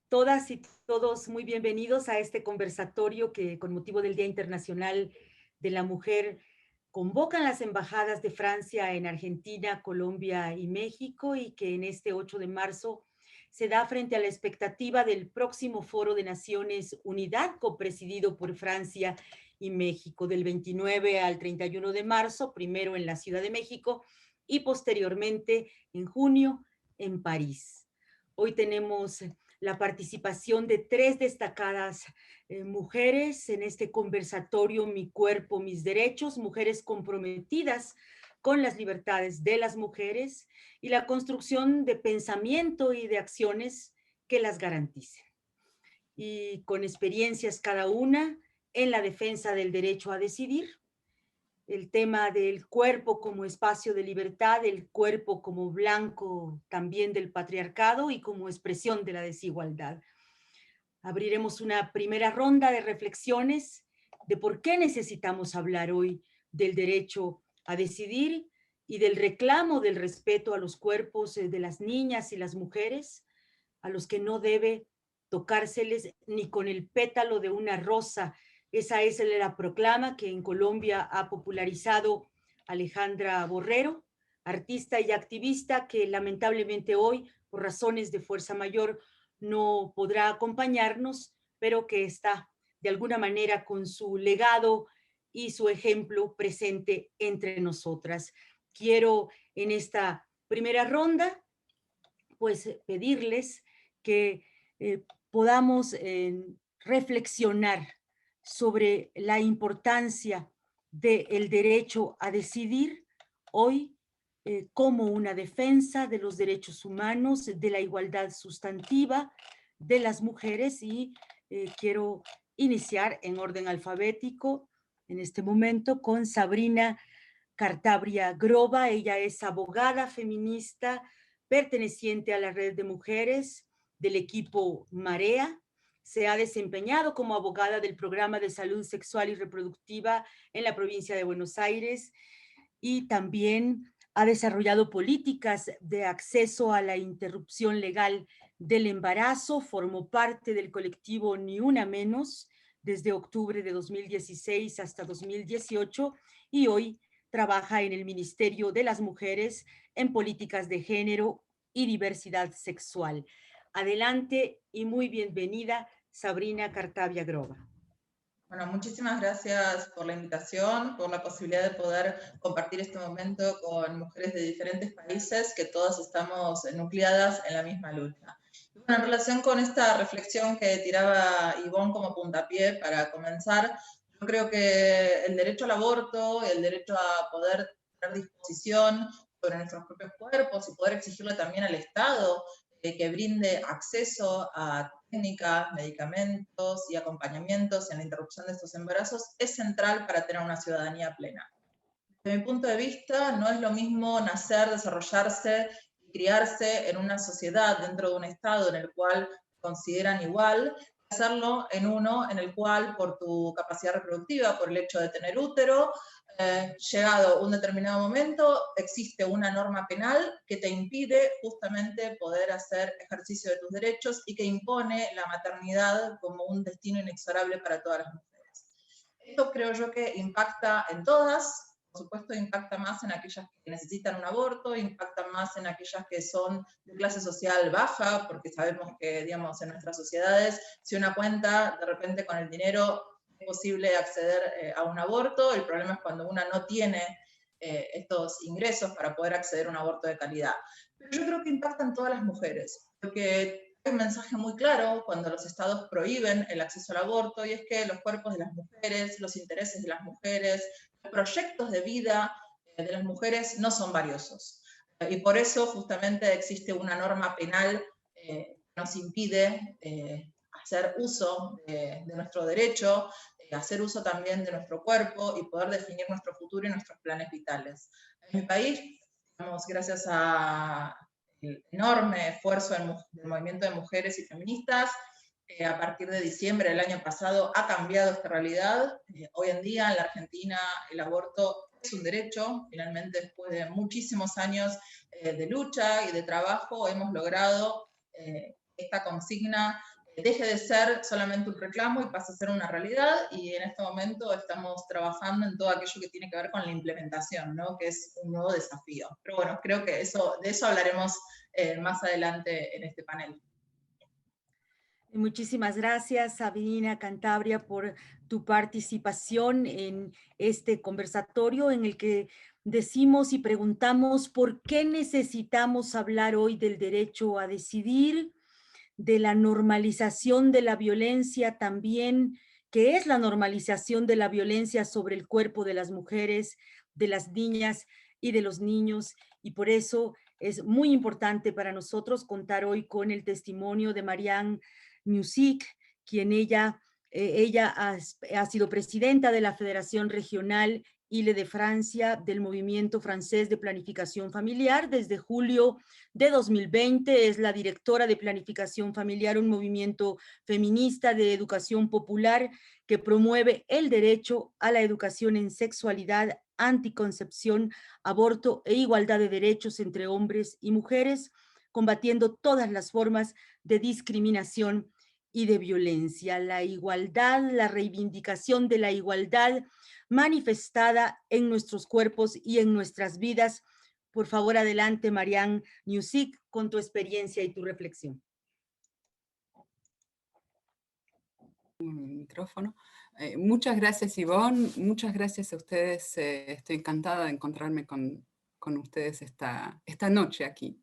Todas y todos muy bienvenidos a este conversatorio que, con motivo del Día Internacional de la Mujer, convocan las embajadas de Francia en Argentina, Colombia y México, y que en este 8 de marzo se da frente a la expectativa del próximo Foro de Naciones Unidad, copresidido por Francia y México, del 29 al 31 de marzo, primero en la Ciudad de México y posteriormente en junio en París. Hoy tenemos la participación de tres destacadas mujeres en este conversatorio Mi cuerpo, mis derechos, mujeres comprometidas con las libertades de las mujeres y la construcción de pensamiento y de acciones que las garanticen. Y con experiencias cada una en la defensa del derecho a decidir, el tema del cuerpo como espacio de libertad, el cuerpo como blanco también del patriarcado y como expresión de la desigualdad. Abriremos una primera ronda de reflexiones de por qué necesitamos hablar hoy del derecho a decidir y del reclamo del respeto a los cuerpos de las niñas y las mujeres, a los que no debe tocárseles ni con el pétalo de una rosa. Esa es la proclama que en Colombia ha popularizado Alejandra Borrero, artista y activista que lamentablemente hoy, por razones de fuerza mayor, no podrá acompañarnos, pero que está de alguna manera con su legado y su ejemplo presente entre nosotras. Quiero en esta primera ronda, pues pedirles que podamos reflexionar sobre la importancia del derecho a decidir hoy como una defensa de los derechos humanos, de la igualdad sustantiva de las mujeres y quiero iniciar en orden alfabético en este momento con Sabrina Cartabia Groba. Ella es abogada feminista perteneciente a la red de mujeres del equipo Marea. Se ha desempeñado como abogada del programa de salud sexual y reproductiva en la provincia de Buenos Aires y también ha desarrollado políticas de acceso a la interrupción legal del embarazo. Formó parte del colectivo Ni Una Menos desde octubre de 2016 hasta 2018 y hoy trabaja en el Ministerio de las Mujeres en políticas de género y diversidad sexual. Adelante y muy bienvenida, Sabrina Cartabia Groba. Bueno, muchísimas gracias por la invitación, por la posibilidad de poder compartir este momento con mujeres de diferentes países que todas estamos nucleadas en la misma lucha. Bueno, en relación con esta reflexión que tiraba Ivonne como puntapié para comenzar, yo creo que el derecho al aborto, el derecho a poder tener disposición sobre nuestros propios cuerpos y poder exigirle también al Estado que brinde acceso a técnicas, medicamentos y acompañamientos en la interrupción de estos embarazos es central para tener una ciudadanía plena. Desde mi punto de vista, no es lo mismo nacer, desarrollarse y criarse en una sociedad, dentro de un Estado en el cual consideran igual, hacerlo en uno en el cual por tu capacidad reproductiva, por el hecho de tener útero, llegado un determinado momento, existe una norma penal que te impide justamente poder hacer ejercicio de tus derechos y que impone la maternidad como un destino inexorable para todas las mujeres. Esto creo yo que impacta en todas. Por supuesto, impacta más en aquellas que necesitan un aborto, impacta más en aquellas que son de clase social baja, porque sabemos que, digamos, en nuestras sociedades, si una cuenta de repente con el dinero es posible acceder a un aborto, el problema es cuando una no tiene estos ingresos para poder acceder a un aborto de calidad. Pero yo creo que impactan todas las mujeres, porque hay un mensaje muy claro cuando los estados prohíben el acceso al aborto, y es que los cuerpos de las mujeres, los intereses de las mujeres, los proyectos de vida de las mujeres no son valiosos. Y por eso justamente existe una norma penal que nos impide hacer uso de nuestro derecho, hacer uso también de nuestro cuerpo y poder definir nuestro futuro y nuestros planes vitales. En mi país, digamos, gracias a el enorme esfuerzo del movimiento de mujeres y feministas, a partir de diciembre del año pasado ha cambiado esta realidad. Hoy en día en la Argentina el aborto es un derecho. Finalmente, después de muchísimos años de lucha y de trabajo, hemos logrado esta consigna deje de ser solamente un reclamo y pase a ser una realidad, y en este momento estamos trabajando en todo aquello que tiene que ver con la implementación, ¿no? Que es un nuevo desafío. Pero bueno, creo que de eso hablaremos más adelante en este panel. Muchísimas gracias, Sabina Cantabria, por tu participación en este conversatorio en el que decimos y preguntamos por qué necesitamos hablar hoy del derecho a decidir, de la normalización de la violencia también, que es la normalización de la violencia sobre el cuerpo de las mujeres, de las niñas y de los niños. Y por eso es muy importante para nosotros contar hoy con el testimonio de Marianne Music, quien ella ha sido presidenta de la Federación Regional Ile de Francia del Movimiento Francés de Planificación Familiar desde julio de 2020. Es la directora de Planificación Familiar, un movimiento feminista de educación popular que promueve el derecho a la educación en sexualidad, anticoncepción, aborto e igualdad de derechos entre hombres y mujeres, combatiendo todas las formas de discriminación y de violencia. La igualdad, la reivindicación de la igualdad manifestada en nuestros cuerpos y en nuestras vidas. Por favor, adelante, Marianne Music, con tu experiencia y tu reflexión. Micrófono. Muchas gracias, Ivonne. Muchas gracias a ustedes. Estoy encantada de encontrarme con ustedes esta noche aquí.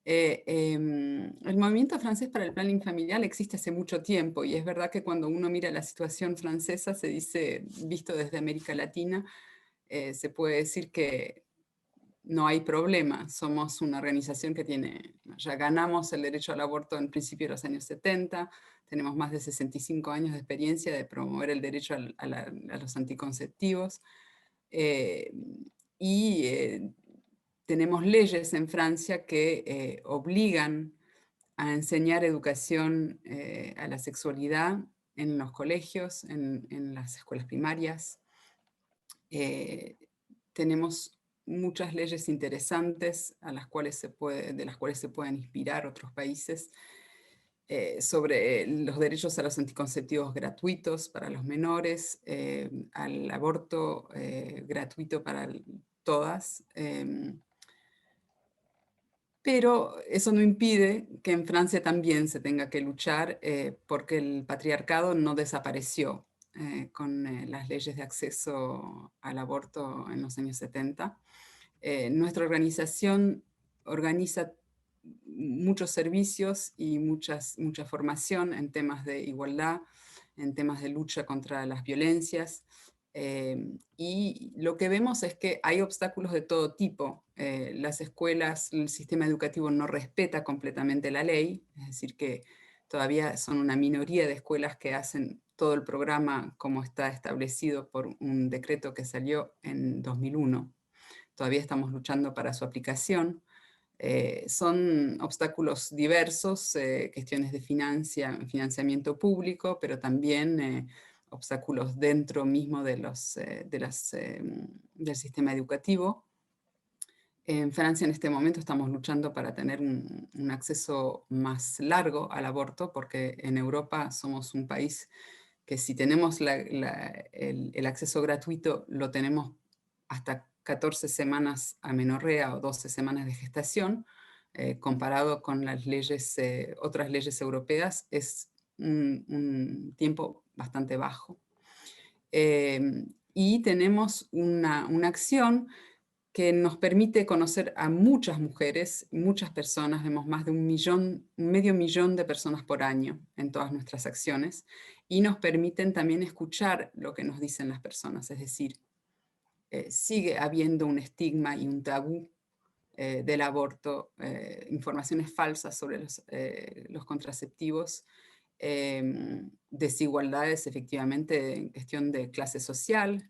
El movimiento francés para el planning familiar existe hace mucho tiempo, y es verdad que cuando uno mira la situación francesa, se dice, visto desde América Latina, se puede decir que no hay problema. Somos una organización que ya ganamos el derecho al aborto en principio de los años 70, tenemos más de 65 años de experiencia de promover el derecho a los anticonceptivos, tenemos leyes en Francia que obligan a enseñar educación a la sexualidad en los colegios, en las escuelas primarias. Tenemos muchas leyes interesantes de las cuales se pueden inspirar otros países sobre los derechos a los anticonceptivos gratuitos para los menores, al aborto gratuito para todas. Pero eso no impide que en Francia también se tenga que luchar porque el patriarcado no desapareció con las leyes de acceso al aborto en los años 70. Nuestra organización organiza muchos servicios y mucha formación en temas de igualdad, en temas de lucha contra las violencias. Y lo que vemos es que hay obstáculos de todo tipo. Las escuelas, el sistema educativo no respeta completamente la ley, es decir, que todavía son una minoría de escuelas que hacen todo el programa como está establecido por un decreto que salió en 2001. Todavía estamos luchando para su aplicación. Son obstáculos diversos, cuestiones de financiamiento público, pero también obstáculos dentro mismo del sistema educativo. En Francia en este momento estamos luchando para tener un acceso más largo al aborto, porque en Europa somos un país que si tenemos el acceso gratuito, lo tenemos hasta 14 semanas a amenorrea o 12 semanas de gestación, comparado con las leyes, otras leyes europeas, es un tiempo bastante bajo. Y tenemos una acción que nos permite conocer a muchas mujeres, muchas personas, vemos más de medio millón de personas por año en todas nuestras acciones, y nos permiten también escuchar lo que nos dicen las personas, es decir, sigue habiendo un estigma y un tabú del aborto, informaciones falsas sobre los contraceptivos, desigualdades efectivamente en cuestión de clase social,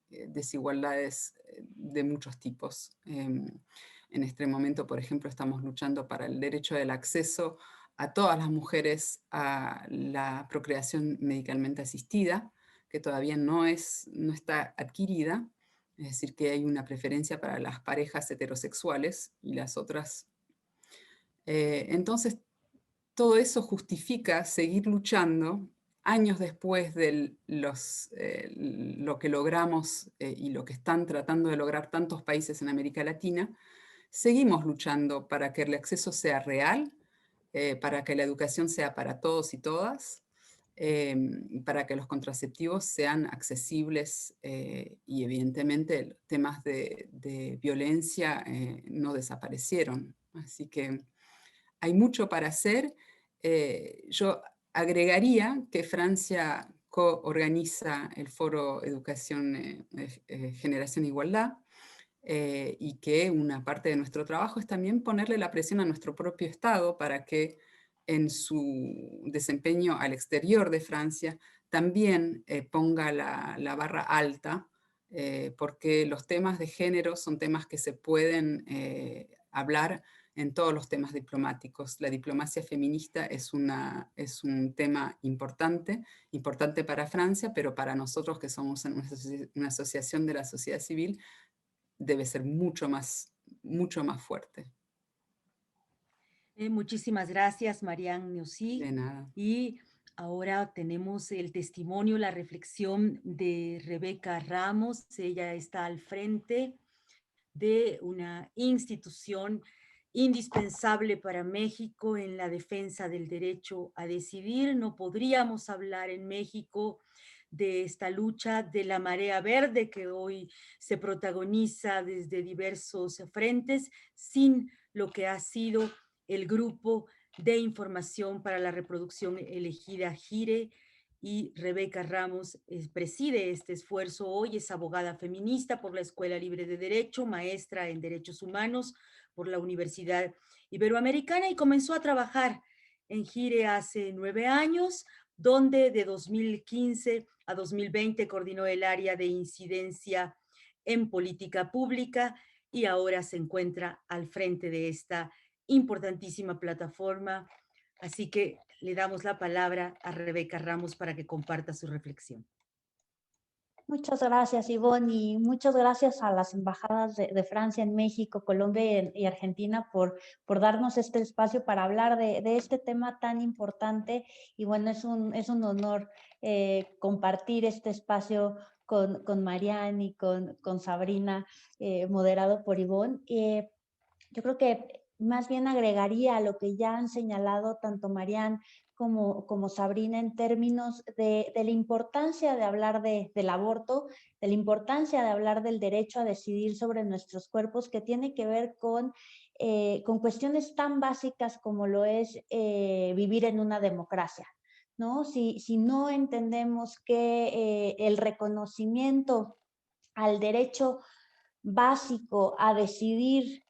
desigualdades de muchos tipos. En este momento, por ejemplo, estamos luchando para el derecho del acceso a todas las mujeres a la procreación medicalmente asistida, que todavía no está adquirida, es decir, que hay una preferencia para las parejas heterosexuales y las otras. Entonces, todo eso justifica seguir luchando años después de lo que logramos y lo que están tratando de lograr tantos países en América Latina. Seguimos luchando para que el acceso sea real, para que la educación sea para todos y todas, para que los contraceptivos sean accesibles y evidentemente temas de violencia no desaparecieron. Así que hay mucho para hacer. Yo agregaría que Francia coorganiza el Foro Educación, Generación e Igualdad, y que una parte de nuestro trabajo es también ponerle la presión a nuestro propio Estado para que en su desempeño al exterior de Francia también ponga la barra alta, porque los temas de género son temas que se pueden hablar en todos los temas diplomáticos. La diplomacia feminista es un tema importante, importante para Francia, pero para nosotros que somos una asociación de la sociedad civil, debe ser mucho más fuerte. Muchísimas gracias, Marianne De Neosí. nada. Y ahora tenemos el testimonio, la reflexión de Rebeca Ramos. Ella está al frente de una institución indispensable para México en la defensa del derecho a decidir. No podríamos hablar en México de esta lucha de la marea verde que hoy se protagoniza desde diversos frentes sin lo que ha sido el grupo de información para la reproducción elegida GIRE, y Rebeca Ramos preside este esfuerzo hoy. Es abogada feminista por la Escuela Libre de Derecho, maestra en Derechos Humanos por la Universidad Iberoamericana y comenzó a trabajar en GIRE hace 9 años, donde de 2015 a 2020 coordinó el área de incidencia en política pública y ahora se encuentra al frente de esta importantísima plataforma. Así que le damos la palabra a Rebeca Ramos para que comparta su reflexión. Muchas gracias, Ivonne, y muchas gracias a las embajadas de Francia en México, Colombia y Argentina por darnos este espacio para hablar de este tema tan importante. Y bueno, es un honor compartir este espacio con Marianne y con Sabrina, moderado por Ivonne. Yo creo que más bien agregaría a lo que ya han señalado tanto Marianne como Sabrina en términos de la importancia de hablar del aborto, de la importancia de hablar del derecho a decidir sobre nuestros cuerpos, que tiene que ver con cuestiones tan básicas como lo es vivir en una democracia, ¿no? Si no entendemos que el reconocimiento al derecho básico a decidir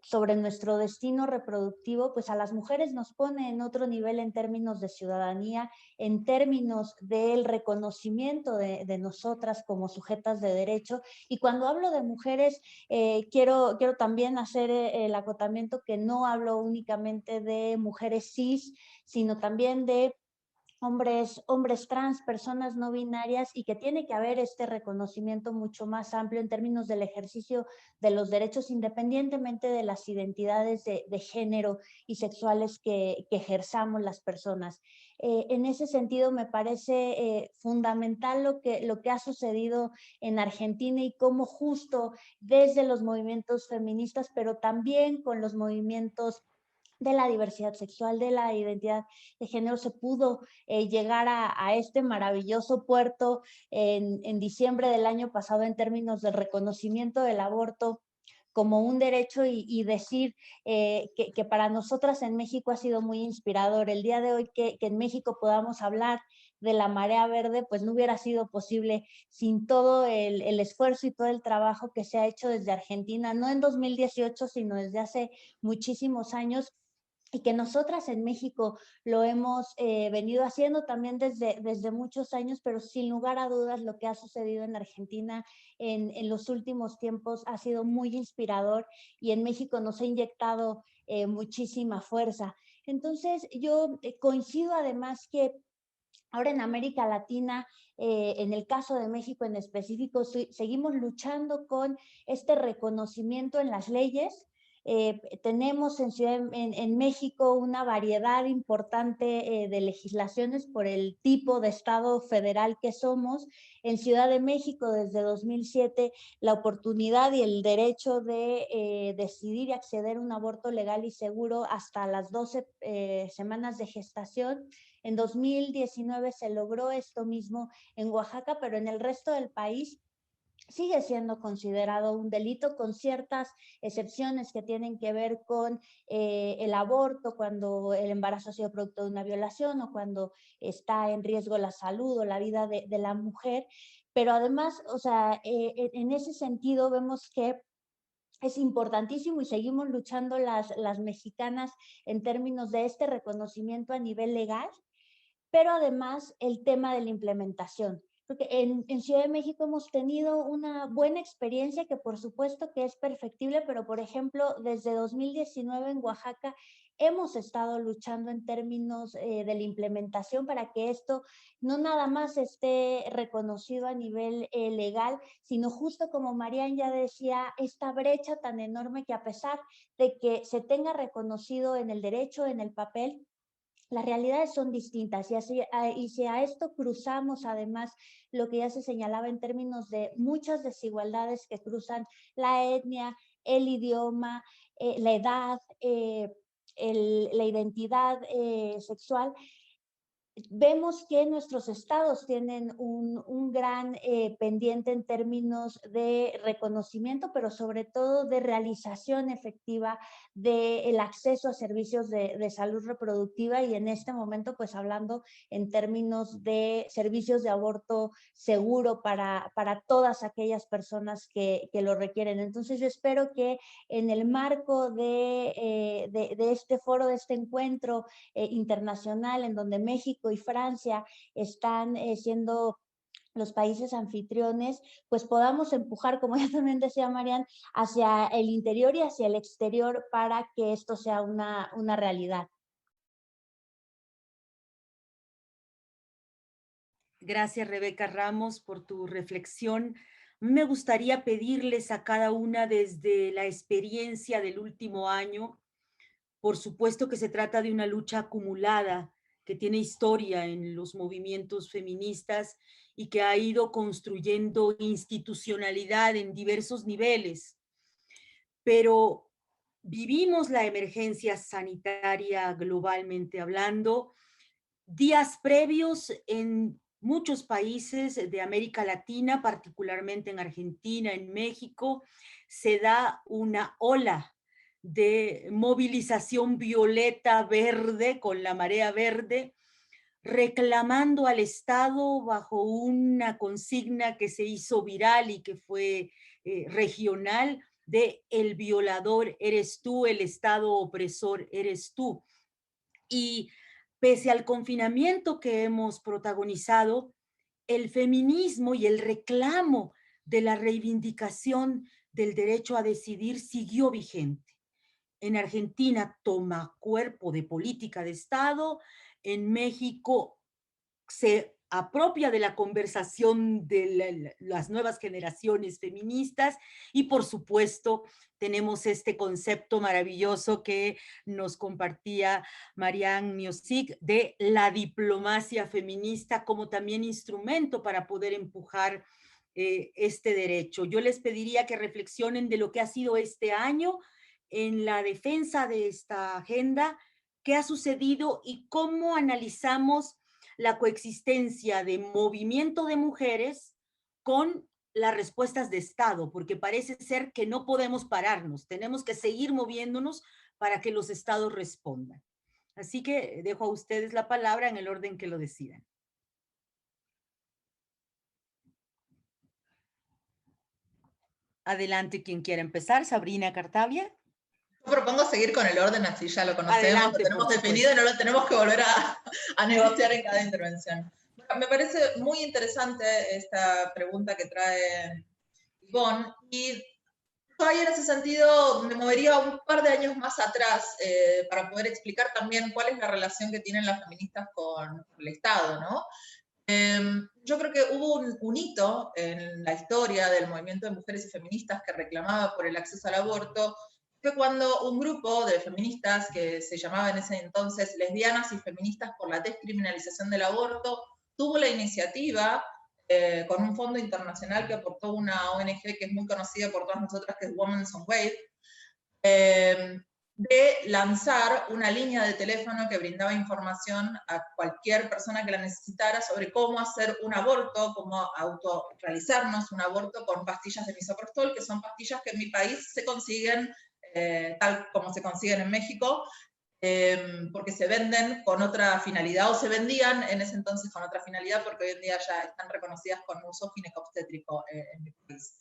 sobre nuestro destino reproductivo, pues a las mujeres nos pone en otro nivel en términos de ciudadanía, en términos del reconocimiento de nosotras como sujetas de derecho. Y cuando hablo de mujeres, quiero también hacer el acotamiento que no hablo únicamente de mujeres cis, sino también de hombres trans, personas no binarias, y que tiene que haber este reconocimiento mucho más amplio en términos del ejercicio de los derechos, independientemente de las identidades de género y sexuales que ejerzamos las personas. En ese sentido, me parece fundamental lo que ha sucedido en Argentina y cómo justo desde los movimientos feministas, pero también con los movimientos de la diversidad sexual, de la identidad de género, se pudo llegar a este maravilloso puerto en diciembre del año pasado en términos del reconocimiento del aborto como un derecho y decir que para nosotras en México ha sido muy inspirador. El día de hoy que en México podamos hablar de la marea verde, pues no hubiera sido posible sin todo el esfuerzo y todo el trabajo que se ha hecho desde Argentina, no en 2018, sino desde hace muchísimos años, y que nosotras en México lo hemos venido haciendo también desde muchos años, pero sin lugar a dudas lo que ha sucedido en Argentina en los últimos tiempos ha sido muy inspirador y en México nos ha inyectado muchísima fuerza. Entonces yo coincido además que ahora en América Latina, en el caso de México en específico, seguimos luchando con este reconocimiento en las leyes Tenemos en México una variedad importante de legislaciones por el tipo de Estado federal que somos. En Ciudad de México, desde 2007, la oportunidad y el derecho de decidir y acceder a un aborto legal y seguro hasta las 12 semanas de gestación. En 2019 se logró esto mismo en Oaxaca, pero en el resto del país sigue siendo considerado un delito con ciertas excepciones que tienen que ver con el aborto, cuando el embarazo ha sido producto de una violación o cuando está en riesgo la salud o la vida de la mujer. Pero además, o sea, en ese sentido vemos que es importantísimo y seguimos luchando las mexicanas en términos de este reconocimiento a nivel legal, pero además el tema de la implementación. Porque en Ciudad de México hemos tenido una buena experiencia que por supuesto que es perfectible, pero por ejemplo, desde 2019 en Oaxaca hemos estado luchando en términos de la implementación para que esto no nada más esté reconocido a nivel legal, sino justo como Marian ya decía, esta brecha tan enorme que a pesar de que se tenga reconocido en el derecho, en el papel, las realidades son distintas y si a esto cruzamos además lo que ya se señalaba en términos de muchas desigualdades que cruzan la etnia, el idioma, la edad, la identidad sexual, vemos que nuestros estados tienen un gran pendiente en términos de reconocimiento, pero sobre todo de realización efectiva del acceso a servicios de salud reproductiva y en este momento pues hablando en términos de servicios de aborto seguro para todas aquellas personas que lo requieren. Entonces yo espero que en el marco de este foro, de este encuentro internacional en donde México y Francia están siendo los países anfitriones, pues podamos empujar, como ya también decía Marian, hacia el interior y hacia el exterior para que esto sea una realidad. Gracias, Rebeca Ramos, por tu reflexión. Me gustaría pedirles a cada una desde la experiencia del último año. Por supuesto que se trata de una lucha acumulada que tiene historia en los movimientos feministas y que ha ido construyendo institucionalidad en diversos niveles. Pero vivimos la emergencia sanitaria globalmente hablando días previos en muchos países de América Latina, particularmente en Argentina, en México, se da una ola de movilización violeta verde con la marea verde, reclamando al Estado bajo una consigna que se hizo viral y que fue regional de el violador eres tú, el Estado opresor eres tú. Y pese al confinamiento que hemos protagonizado, el feminismo y el reclamo de la reivindicación del derecho a decidir siguió vigente. En Argentina toma cuerpo de política de Estado, en México se apropia de la conversación de las nuevas generaciones feministas y por supuesto tenemos este concepto maravilloso que nos compartía Marianne Music de la diplomacia feminista como también instrumento para poder empujar este derecho. Yo les pediría que reflexionen de lo que ha sido este año en la defensa de esta agenda, qué ha sucedido y cómo analizamos la coexistencia de movimiento de mujeres con las respuestas de Estado, porque parece ser que no podemos pararnos, tenemos que seguir moviéndonos para que los Estados respondan. Así que dejo a ustedes la palabra en el orden que lo decidan. Adelante quien quiera empezar, Sabrina Cartavia. Yo propongo seguir con el orden, así ya lo conocemos, Adelante, lo tenemos definido y no lo tenemos que volver a negociar en cada intervención. Bueno, me parece muy interesante esta pregunta que trae Ivonne, y yo ahí en ese sentido me movería un par de años más atrás para poder explicar también cuál es la relación que tienen las feministas con el Estado, ¿no? Yo creo que hubo un hito en la historia del movimiento de mujeres y feministas que reclamaba por el acceso al aborto, fue cuando un grupo de feministas que se llamaba en ese entonces Lesbianas y Feministas por la Descriminalización del Aborto tuvo la iniciativa, con un fondo internacional que aportó una ONG que es muy conocida por todas nosotras, que es Women's on Wave, de lanzar una línea de teléfono que brindaba información a cualquier persona que la necesitara sobre cómo hacer un aborto, cómo autorrealizarnos un aborto con pastillas de misoprostol, que son pastillas que en mi país se consiguen tal como se consiguen en México, porque se venden con otra finalidad, o se vendían en ese entonces con otra finalidad, porque hoy en día ya están reconocidas con uso ginecobstétrico en mi país.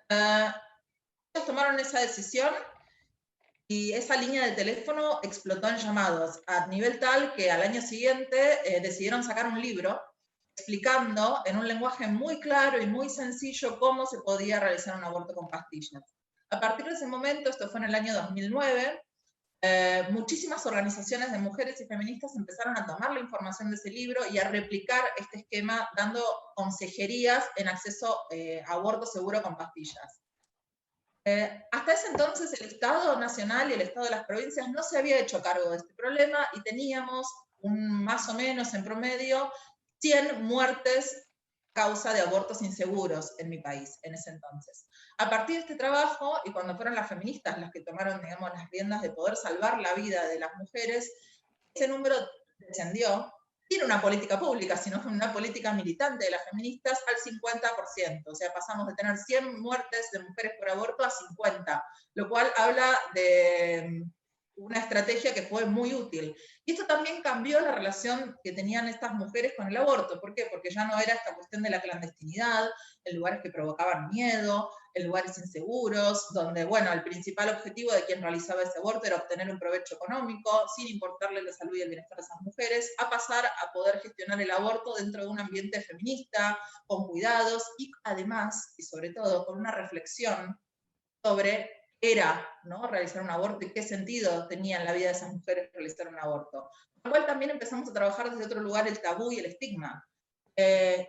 Ellos tomaron esa decisión y esa línea de teléfono explotó en llamados, a nivel tal que al año siguiente decidieron sacar un libro explicando en un lenguaje muy claro y muy sencillo cómo se podía realizar un aborto con pastillas. A partir de ese momento, esto fue en el año 2009, muchísimas organizaciones de mujeres y feministas empezaron a tomar la información de ese libro y a replicar este esquema dando consejerías en acceso a aborto seguro con pastillas. Hasta ese entonces el Estado Nacional y el Estado de las provincias no se había hecho cargo de este problema y teníamos más o menos en promedio 100 muertes a causa de abortos inseguros en mi país en ese entonces. A partir de este trabajo, y cuando fueron las feministas las que tomaron, digamos, las riendas de poder salvar la vida de las mujeres, ese número descendió. Tiene una política pública, sino una política militante de las feministas al 50%. O sea, pasamos de tener 100 muertes de mujeres por aborto a 50, lo cual habla de una estrategia que fue muy útil. Y esto también cambió la relación que tenían estas mujeres con el aborto. ¿Por qué? Porque ya no era esta cuestión de la clandestinidad, en lugares que provocaban miedo, en lugares inseguros, donde, bueno, el principal objetivo de quien realizaba ese aborto era obtener un provecho económico, sin importarle la salud y el bienestar de esas mujeres, a pasar a poder gestionar el aborto dentro de un ambiente feminista, con cuidados, y además, y sobre todo, con una reflexión sobre era, ¿no?, realizar un aborto y qué sentido tenía en la vida de esas mujeres realizar un aborto. Con lo cual también empezamos a trabajar desde otro lugar el tabú y el estigma.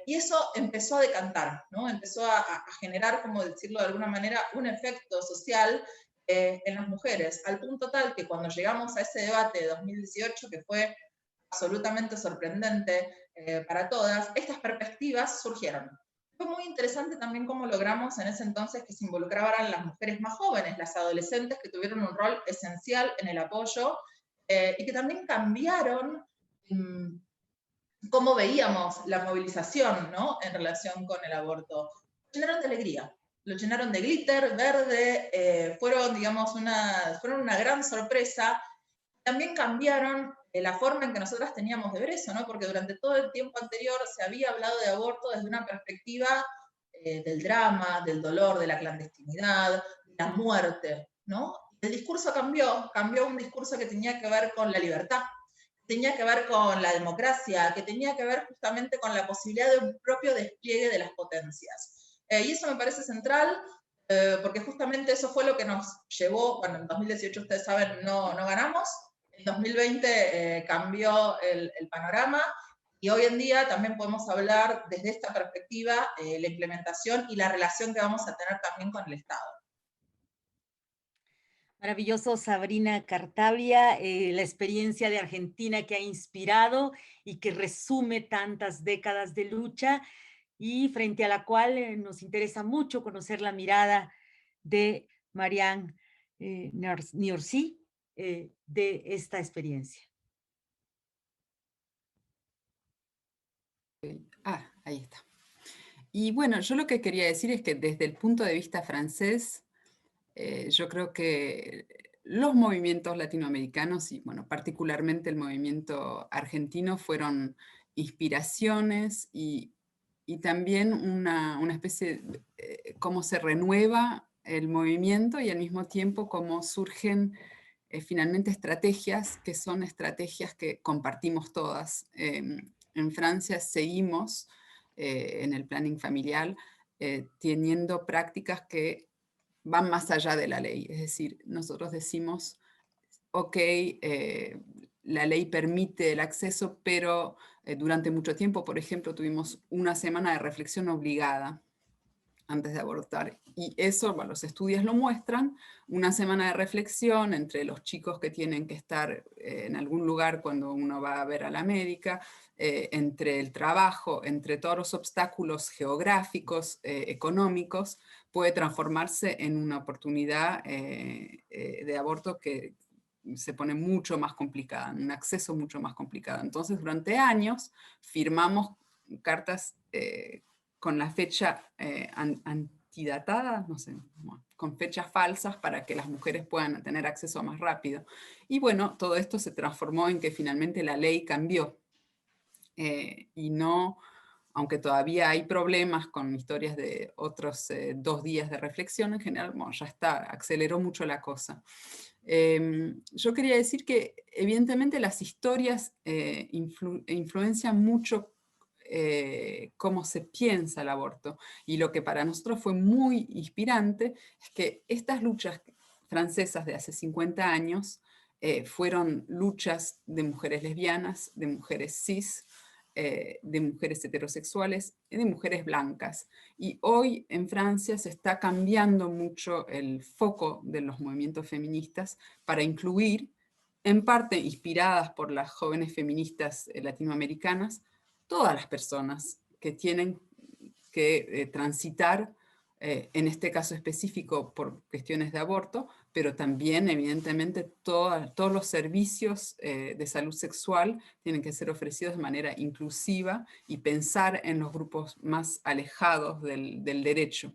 Y eso empezó a decantar, ¿no? Empezó a generar, como decirlo de alguna manera, un efecto social en las mujeres, al punto tal que cuando llegamos a ese debate de 2018, que fue absolutamente sorprendente para todas, estas perspectivas surgieron. Fue muy interesante también cómo logramos en ese entonces que se involucraran las mujeres más jóvenes, las adolescentes, que tuvieron un rol esencial en el apoyo y que también cambiaron cómo veíamos la movilización, ¿no?, en relación con el aborto. Lo llenaron de alegría, lo llenaron de glitter, verde, fueron, digamos, fueron una gran sorpresa. También cambiaron la forma en que nosotras teníamos de ver eso, ¿no? Porque durante todo el tiempo anterior se había hablado de aborto desde una perspectiva del drama, del dolor, de la clandestinidad, de la muerte, ¿no? El discurso cambió a un discurso que tenía que ver con la libertad, tenía que ver con la democracia, que tenía que ver justamente con la posibilidad de un propio despliegue de las potencias. Y eso me parece central, porque justamente eso fue lo que nos llevó, bueno, en 2018 ustedes saben, no ganamos, en 2020 cambió el panorama, y hoy en día también podemos hablar desde esta perspectiva la implementación y la relación que vamos a tener también con el Estado. Maravilloso, Sabrina Cartabia, la experiencia de Argentina que ha inspirado y que resume tantas décadas de lucha y frente a la cual nos interesa mucho conocer la mirada de Marianne Niorsí de esta experiencia. Ahí está. Y bueno, yo lo que quería decir es que desde el punto de vista francés, yo creo que los movimientos latinoamericanos y, bueno, particularmente el movimiento argentino fueron inspiraciones y también una especie de cómo se renueva el movimiento y al mismo tiempo cómo surgen finalmente estrategias que son estrategias que compartimos todas. En Francia seguimos en el planning familiar teniendo prácticas que van más allá de la ley. Es decir, nosotros decimos, ok, la ley permite el acceso, pero durante mucho tiempo, por ejemplo, tuvimos una semana de reflexión obligada. antes de abortar. Y eso, bueno, los estudios lo muestran, una semana de reflexión entre los chicos que tienen que estar en algún lugar cuando uno va a ver a la médica, entre el trabajo, entre todos los obstáculos geográficos, económicos, puede transformarse en una oportunidad de aborto que se pone mucho más complicada, un acceso mucho más complicado. Entonces, durante años firmamos cartas con la fecha antidatada, no sé, con fechas falsas para que las mujeres puedan tener acceso más rápido. Y bueno, todo esto se transformó en que finalmente la ley cambió. Y no, aunque todavía hay problemas con historias de otros 2 días de reflexión, en general, bueno, ya está, aceleró mucho la cosa. Yo quería decir que evidentemente las historias influencian mucho cómo se piensa el aborto. Y lo que para nosotros fue muy inspirante es que estas luchas francesas de hace 50 años fueron luchas de mujeres lesbianas, de mujeres cis, de mujeres heterosexuales y de mujeres blancas. Y hoy en Francia se está cambiando mucho el foco de los movimientos feministas para incluir, en parte inspiradas por las jóvenes feministas latinoamericanas, todas las personas que tienen que transitar, en este caso específico por cuestiones de aborto, pero también evidentemente todos los servicios de salud sexual tienen que ser ofrecidos de manera inclusiva y pensar en los grupos más alejados del derecho.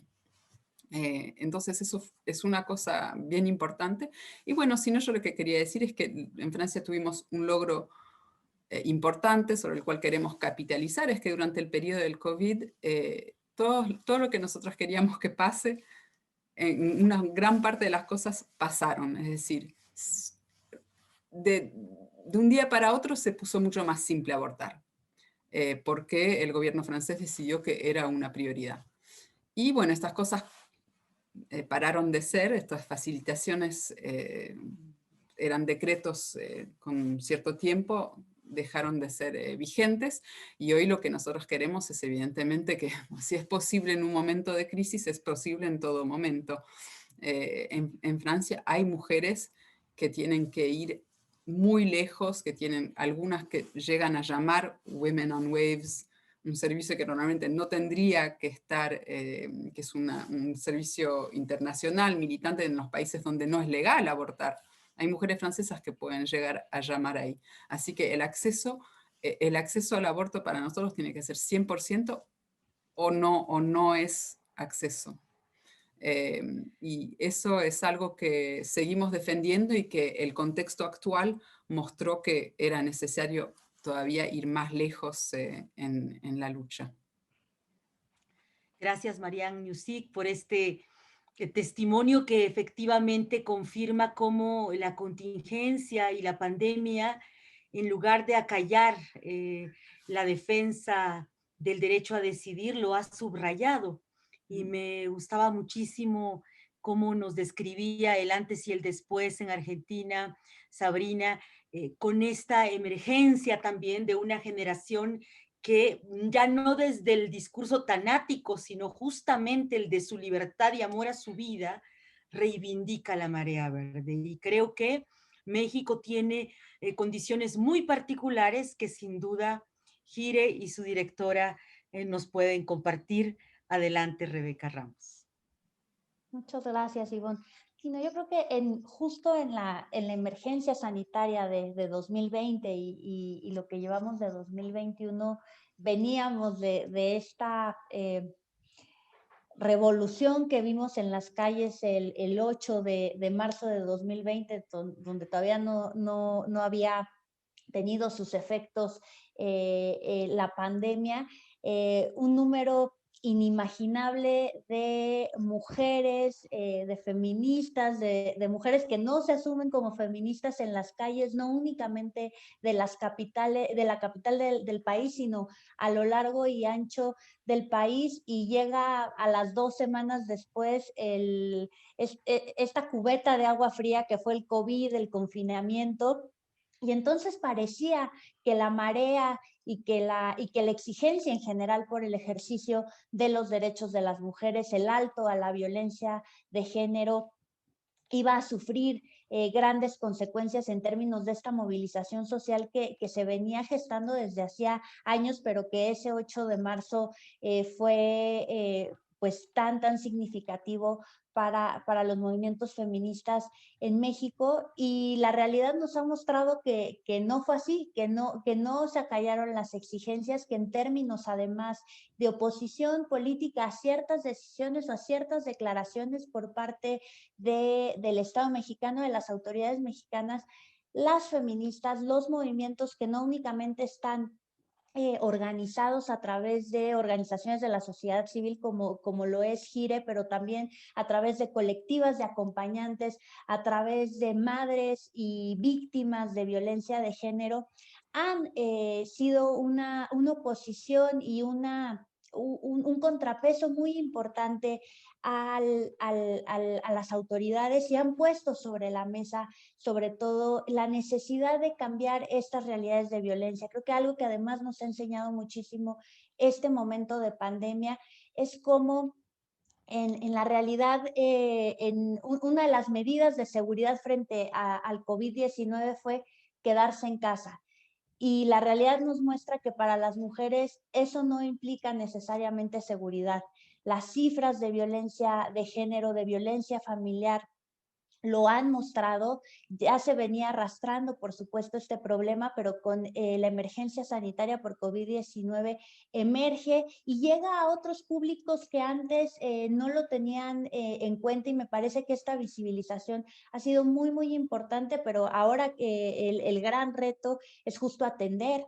Entonces eso es una cosa bien importante. Y bueno, si no, yo lo que quería decir es que en Francia tuvimos un logro importante sobre el cual queremos capitalizar, es que durante el periodo del COVID, todo lo que nosotros queríamos que pase, una gran parte de las cosas pasaron, es decir, de un día para otro se puso mucho más simple abortar, porque el gobierno francés decidió que era una prioridad. Y bueno, estas cosas pararon de ser, estas facilitaciones eran decretos con cierto tiempo, dejaron de ser vigentes, y hoy lo que nosotros queremos es evidentemente que si es posible en un momento de crisis, es posible en todo momento. En Francia hay mujeres que tienen que ir muy lejos, que tienen algunas que llegan a llamar Women on Waves, un servicio que normalmente no tendría que estar, que es un servicio internacional, militante en los países donde no es legal abortar. Hay mujeres francesas que pueden llegar a llamar ahí. Así que el acceso al aborto para nosotros tiene que ser 100% o no es acceso. Y eso es algo que seguimos defendiendo y que el contexto actual mostró que era necesario todavía ir más lejos en la lucha. Gracias, Marianne Music, por este testimonio que efectivamente confirma cómo la contingencia y la pandemia, en lugar de acallar la defensa del derecho a decidir, lo ha subrayado. Y me gustaba muchísimo cómo nos describía el antes y el después en Argentina, Sabrina, con esta emergencia también de una generación que ya no desde el discurso tanático, sino justamente el de su libertad y amor a su vida, reivindica la marea verde. Y creo que México tiene condiciones muy particulares que sin duda Gire y su directora nos pueden compartir. Adelante, Rebeca Ramos. Muchas gracias, Ivonne. Sino yo creo que justo en la emergencia sanitaria de 2020 y lo que llevamos de 2021, veníamos de esta revolución que vimos en las calles el 8 de marzo de 2020, donde todavía no había tenido sus efectos la pandemia, un número inimaginable de mujeres, de feministas, de mujeres que no se asumen como feministas en las calles, no únicamente de la capital del país, sino a lo largo y ancho del país, y llega a las 2 semanas después esta cubeta de agua fría que fue el COVID, el confinamiento, Y entonces parecía que la marea y que la exigencia en general por el ejercicio de los derechos de las mujeres, el alto a la violencia de género, iba a sufrir grandes consecuencias en términos de esta movilización social que se venía gestando desde hacía años, pero que ese 8 de marzo fue pues tan significativo para los movimientos feministas en México, y la realidad nos ha mostrado que no fue así, que no se acallaron las exigencias, que en términos además de oposición política a ciertas decisiones o a ciertas declaraciones por parte del Estado mexicano, de las autoridades mexicanas, las feministas, los movimientos que no únicamente están organizados a través de organizaciones de la sociedad civil como lo es GIRE, pero también a través de colectivas de acompañantes, a través de madres y víctimas de violencia de género, han sido una oposición y un contrapeso muy importante a las autoridades, y han puesto sobre la mesa sobre todo la necesidad de cambiar estas realidades de violencia. Creo que algo que además nos ha enseñado muchísimo este momento de pandemia es cómo en la realidad, una de las medidas de seguridad frente al COVID-19 fue quedarse en casa. Y la realidad nos muestra que para las mujeres eso no implica necesariamente seguridad. Las cifras de violencia de género, de violencia familiar, lo han mostrado. Ya se venía arrastrando, por supuesto, este problema, pero con la emergencia sanitaria por COVID-19 emerge y llega a otros públicos que antes no lo tenían en cuenta, y me parece que esta visibilización ha sido muy importante, pero ahora el gran reto es justo atender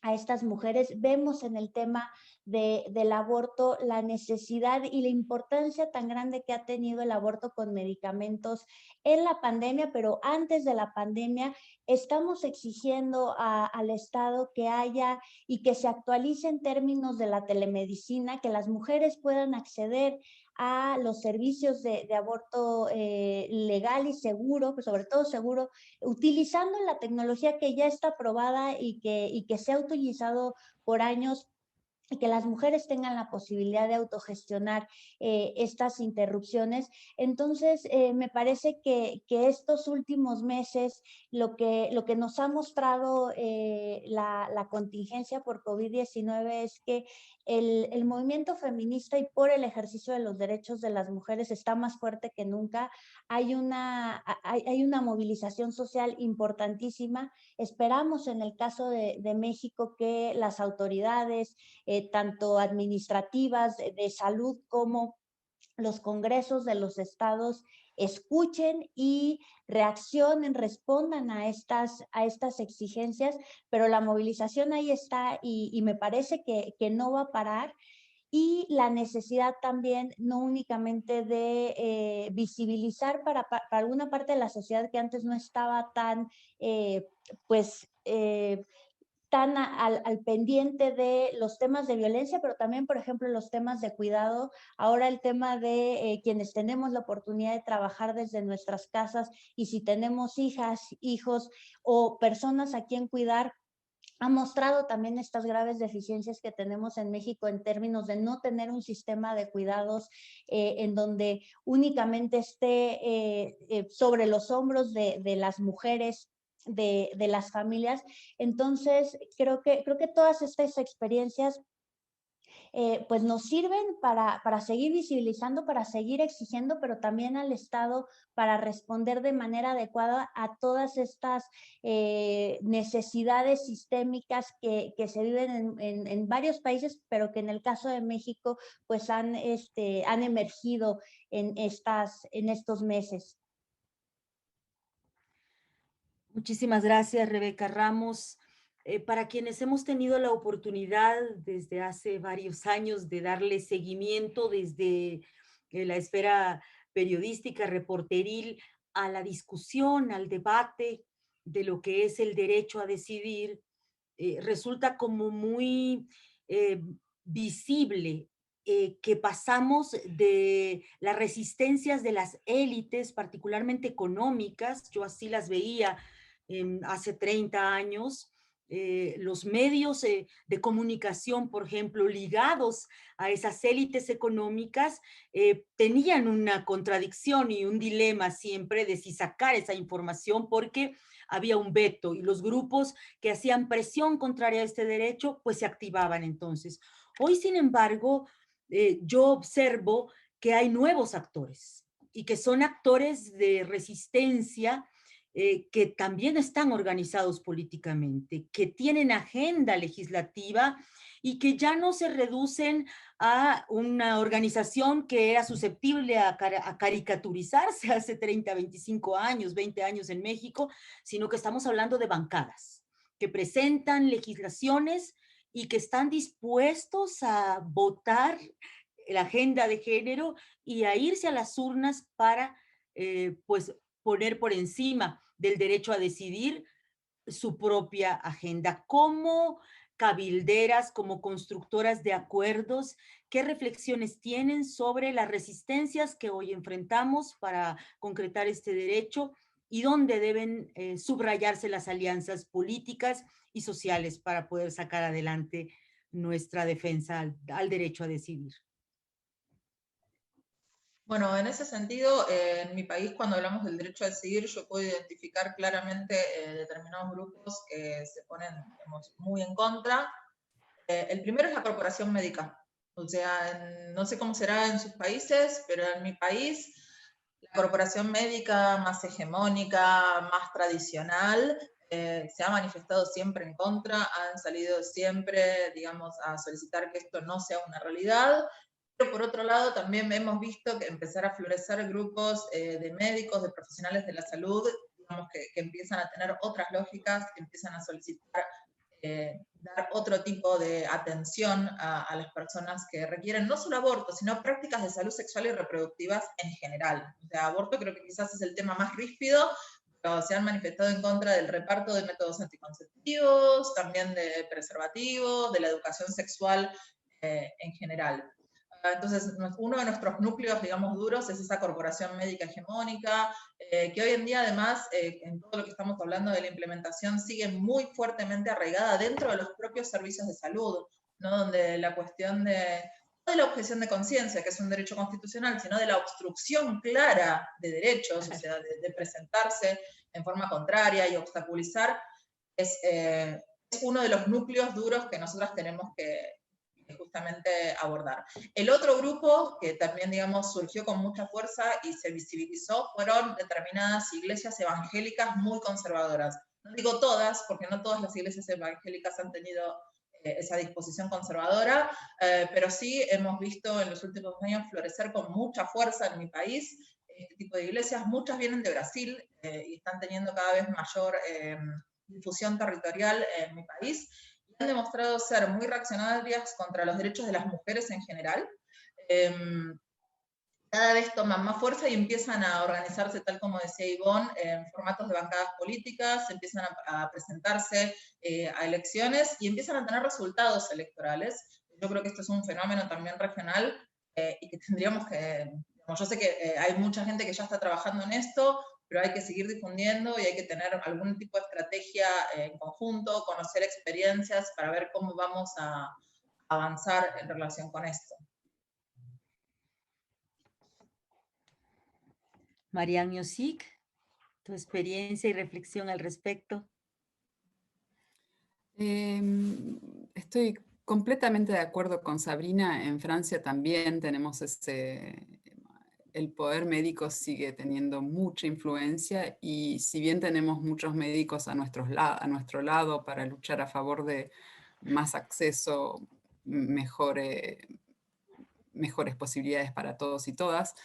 a estas mujeres. Vemos en el tema del aborto la necesidad y la importancia tan grande que ha tenido el aborto con medicamentos en la pandemia, pero antes de la pandemia estamos exigiendo al Estado que haya y que se actualice en términos de la telemedicina, que las mujeres puedan acceder a los servicios de aborto legal y seguro, pues sobre todo seguro, utilizando la tecnología que ya está aprobada y que se ha utilizado por años, y que las mujeres tengan la posibilidad de autogestionar estas interrupciones. Entonces, me parece que estos últimos meses, lo que nos ha mostrado la contingencia por COVID-19 es que el movimiento feminista y por el ejercicio de los derechos de las mujeres está más fuerte que nunca. Hay una movilización social importantísima. Esperamos en el caso de México que las autoridades, tanto administrativas, de salud, como los congresos de los estados, escuchen y reaccionen, respondan a estas exigencias, pero la movilización ahí está, y me parece que no va a parar. Y la necesidad también no únicamente de visibilizar para alguna parte de la sociedad que antes no estaba tan, pues, tan al pendiente de los temas de violencia, pero también, por ejemplo, los temas de cuidado. Ahora el tema de quienes tenemos la oportunidad de trabajar desde nuestras casas, y si tenemos hijas, hijos o personas a quien cuidar, ha mostrado también estas graves deficiencias que tenemos en México en términos de no tener un sistema de cuidados en donde únicamente esté sobre los hombros de las mujeres, de las familias. Entonces, creo que todas estas experiencias pues nos sirven para seguir visibilizando, para seguir exigiendo, pero también al Estado para responder de manera adecuada a todas estas necesidades sistémicas que se viven en varios países, pero que en el caso de México pues han emergido en estos meses. Muchísimas gracias, Rebeca Ramos. Para quienes hemos tenido la oportunidad desde hace varios años de darle seguimiento desde la esfera periodística, reporteril, a la discusión, al debate de lo que es el derecho a decidir, resulta como muy visible que pasamos de las resistencias de las élites, particularmente económicas, yo así las veía hace 30 años, los medios de comunicación, por ejemplo, ligados a esas élites económicas, tenían una contradicción y un dilema siempre de si sacar esa información, porque había un veto y los grupos que hacían presión contraria a este derecho, pues se activaban entonces. Hoy, sin embargo, yo observo que hay nuevos actores y que son actores de resistencia, que también están organizados políticamente, que tienen agenda legislativa y que ya no se reducen a una organización que era susceptible a caricaturizarse hace 30, 25 años, 20 años en México, sino que estamos hablando de bancadas que presentan legislaciones y que están dispuestos a votar la agenda de género y a irse a las urnas para, pues, poner por encima del derecho a decidir su propia agenda. Como cabilderas, como constructoras de acuerdos, ¿qué reflexiones tienen sobre las resistencias que hoy enfrentamos para concretar este derecho y dónde deben subrayarse las alianzas políticas y sociales para poder sacar adelante nuestra defensa al derecho a decidir? Bueno, en ese sentido, en mi país, cuando hablamos del derecho a decidir, yo puedo identificar claramente determinados grupos que se ponen, digamos, muy en contra. El primero es la corporación médica. O sea, no sé cómo será en sus países, pero en mi país, la corporación médica más hegemónica, más tradicional, se ha manifestado siempre en contra, han salido siempre, digamos, a solicitar que esto no sea una realidad. Pero por otro lado, también hemos visto que empezar a florecer grupos de médicos, de profesionales de la salud, digamos, que empiezan a tener otras lógicas, que empiezan a solicitar dar otro tipo de atención a las personas que requieren no solo aborto, sino prácticas de salud sexual y reproductivas en general. O sea, aborto creo que quizás es el tema más ríspido, pero se han manifestado en contra del reparto de métodos anticonceptivos, también de preservativos, de la educación sexual en general. Entonces, uno de nuestros núcleos, digamos, duros es esa corporación médica hegemónica, que hoy en día, además, en todo lo que estamos hablando de la implementación, sigue muy fuertemente arraigada dentro de los propios servicios de salud, ¿no? Donde la cuestión no de la objeción de conciencia, que es un derecho constitucional, sino de la obstrucción clara de derechos, o sea, de presentarse en forma contraria y obstaculizar, es uno de los núcleos duros que nosotras tenemos que justamente abordar. El otro grupo que también, digamos, surgió con mucha fuerza y se visibilizó fueron determinadas iglesias evangélicas muy conservadoras. No digo todas, porque no todas las iglesias evangélicas han tenido esa disposición conservadora, pero sí hemos visto en los últimos años florecer con mucha fuerza en mi país este tipo de iglesias. Muchas vienen de Brasil y están teniendo cada vez mayor difusión territorial en mi país. Han demostrado ser muy reaccionarias contra los derechos de las mujeres en general. Cada vez toman más fuerza y empiezan a organizarse, tal como decía Ivonne, en formatos de bancadas políticas, empiezan a presentarse a elecciones y empiezan a tener resultados electorales. Yo creo que esto es un fenómeno también regional y que tendríamos que, digamos, yo sé que hay mucha gente que ya está trabajando en esto, pero hay que seguir difundiendo y hay que tener algún tipo de estrategia en conjunto, conocer experiencias para ver cómo vamos a avanzar en relación con esto. Marianne Osic, tu experiencia y reflexión al respecto. Estoy completamente de acuerdo con Sabrina. En Francia también tenemos el poder médico sigue teniendo mucha influencia y si bien tenemos muchos médicos a nuestro lado para luchar a favor de más acceso, mejores posibilidades para todos y todas,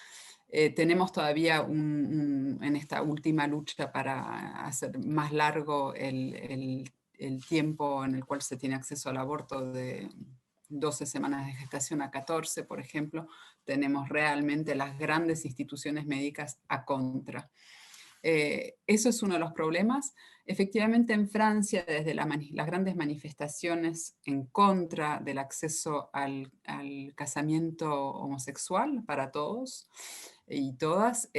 tenemos todavía en esta última lucha para hacer más largo el tiempo en el cual se tiene acceso al aborto de 12 semanas de gestación a 14, por ejemplo, tenemos realmente las grandes instituciones médicas a contra. Eso es uno de los problemas. Efectivamente, en Francia, desde las grandes manifestaciones en contra del acceso al casamiento homosexual para todos, y todas,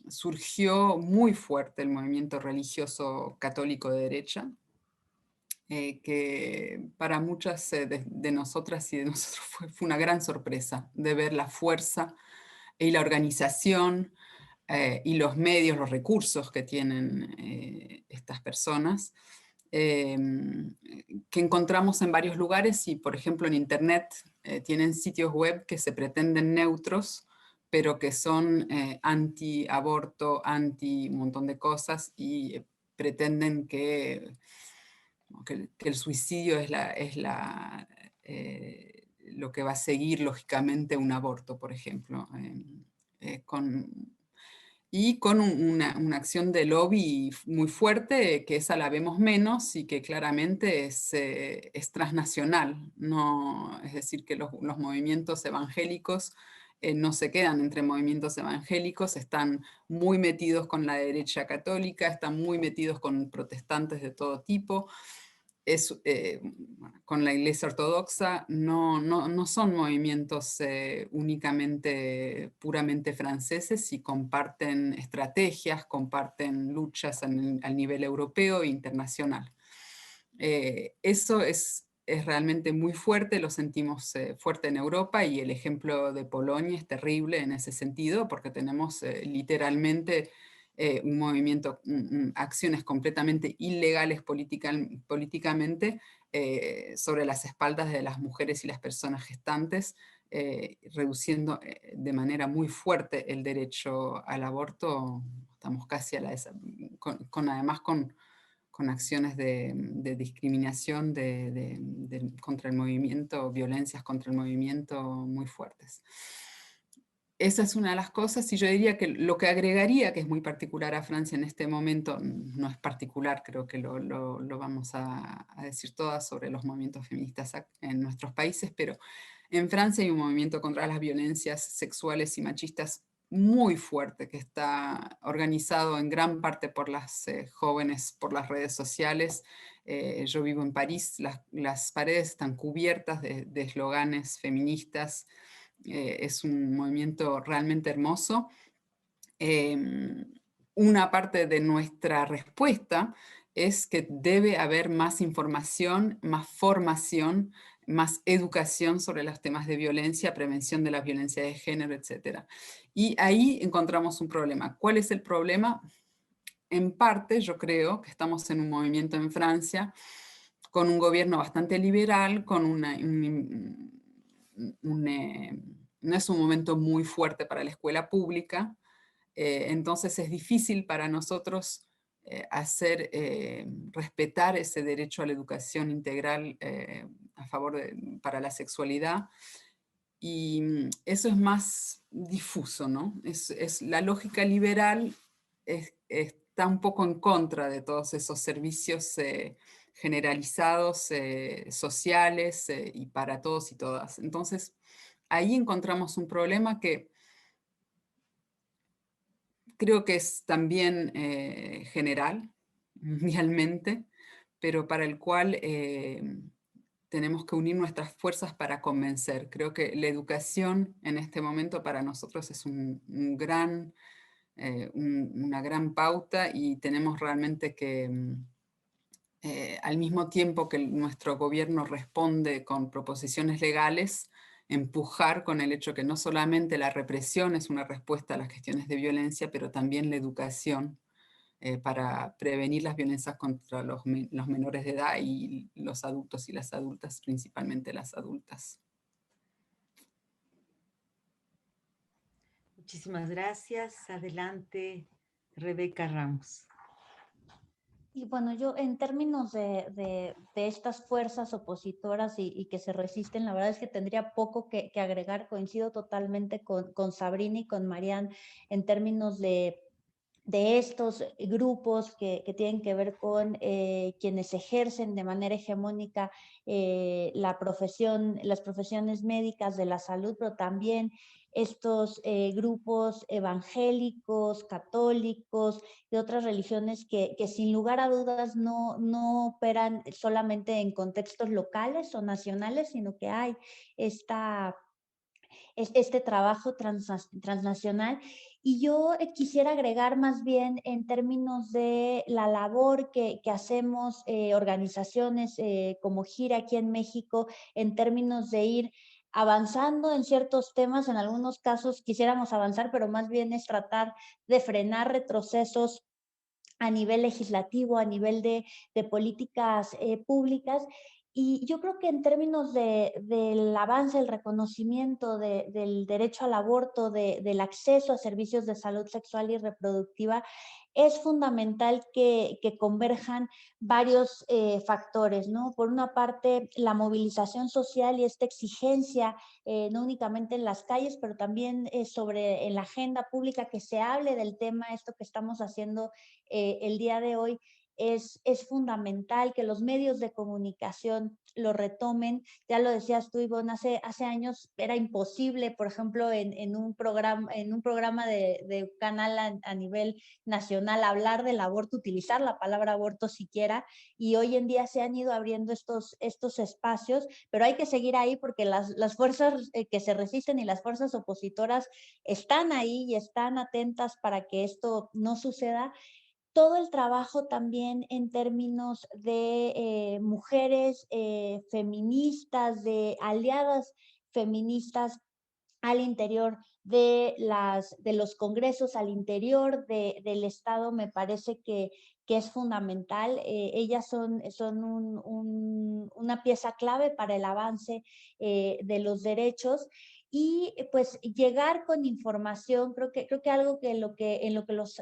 surgió muy fuerte el movimiento religioso católico de derecha, que para muchas de nosotras y de nosotros fue una gran sorpresa de ver la fuerza y la organización y los medios, los recursos que tienen estas personas, que encontramos en varios lugares y, por ejemplo, en Internet tienen sitios web que se pretenden neutros, pero que son anti-aborto, anti un montón de cosas y pretenden que el suicidio lo que va a seguir lógicamente un aborto, por ejemplo, con una acción de lobby muy fuerte, que esa la vemos menos y que claramente es transnacional, no, es decir, que los movimientos evangélicos no se quedan entre movimientos evangélicos, están muy metidos con la derecha católica, están muy metidos con protestantes de todo tipo, con la Iglesia Ortodoxa, no son movimientos únicamente, puramente franceses, y comparten estrategias, comparten luchas al nivel europeo e internacional. Eso es realmente muy fuerte, lo sentimos fuerte en Europa, y el ejemplo de Polonia es terrible en ese sentido, porque tenemos literalmente un movimiento, acciones completamente ilegales políticamente sobre las espaldas de las mujeres y las personas gestantes, reduciendo de manera muy fuerte el derecho al aborto. Estamos casi a además con acciones de discriminación contra el movimiento, violencias contra el movimiento muy fuertes. Esa es una de las cosas, y yo diría que lo que agregaría, que es muy particular a Francia en este momento, no es particular, creo que lo vamos a decir todas sobre los movimientos feministas en nuestros países, pero en Francia hay un movimiento contra las violencias sexuales y machistas muy fuerte, que está organizado en gran parte por las jóvenes, por las redes sociales. Yo vivo en París, las paredes están cubiertas de esloganes feministas. Es un movimiento realmente hermoso. Una parte de nuestra respuesta es que debe haber más información, más formación, más educación sobre los temas de violencia, prevención de la violencia de género, etc. Y ahí encontramos un problema. ¿Cuál es el problema? En parte, yo creo que estamos en un movimiento en Francia con un gobierno bastante liberal, con no es un momento muy fuerte para la escuela pública, entonces es difícil para nosotros respetar ese derecho a la educación integral para la sexualidad, y eso es más difuso, ¿no? La lógica liberal está un poco en contra de todos esos servicios generalizados, sociales, y para todos y todas. Entonces, ahí encontramos un problema que creo que es también general, mundialmente, pero para el cual tenemos que unir nuestras fuerzas para convencer. Creo que la educación en este momento para nosotros es una gran pauta, y tenemos realmente que, al mismo tiempo que nuestro gobierno responde con proposiciones legales, empujar con el hecho que no solamente la represión es una respuesta a las cuestiones de violencia, pero también la educación para prevenir las violencias contra los menores de edad y los adultos y las adultas, principalmente las adultas. Muchísimas gracias. Adelante, Rebeca Ramos. Y bueno, yo en términos de estas fuerzas opositoras y que se resisten, la verdad es que tendría poco que agregar. Coincido totalmente con Sabrina y con Marianne en términos de estos grupos que tienen que ver con quienes ejercen de manera hegemónica las profesiones médicas de la salud, pero también estos grupos evangélicos, católicos, de otras religiones que sin lugar a dudas no operan solamente en contextos locales o nacionales, sino que hay esta este trabajo transnacional. Y yo quisiera agregar más bien en términos de la labor que hacemos organizaciones como GIRA aquí en México, en términos de ir avanzando en ciertos temas. En algunos casos quisiéramos avanzar, pero más bien es tratar de frenar retrocesos a nivel legislativo, a nivel de políticas públicas. Y yo creo que en términos del avance, el reconocimiento del derecho al aborto, del acceso a servicios de salud sexual y reproductiva, es fundamental que converjan varios factores, ¿no? Por una parte, la movilización social y esta exigencia, no únicamente en las calles, pero también en la agenda pública, que se hable del tema, esto que estamos haciendo el día de hoy. Es fundamental que los medios de comunicación lo retomen. Ya lo decías tú, Ivonne, hace años era imposible, por ejemplo, en un programa de canal a nivel nacional, hablar del aborto, utilizar la palabra aborto siquiera, y hoy en día se han ido abriendo estos espacios, pero hay que seguir ahí porque las fuerzas que se resisten y las fuerzas opositoras están ahí y están atentas para que esto no suceda. Todo el trabajo también en términos de mujeres feministas, de aliadas feministas al interior de los congresos, al interior del Estado, me parece que es fundamental. Ellas son una pieza clave para el avance de los derechos. Y pues llegar con información, creo que algo que en lo que los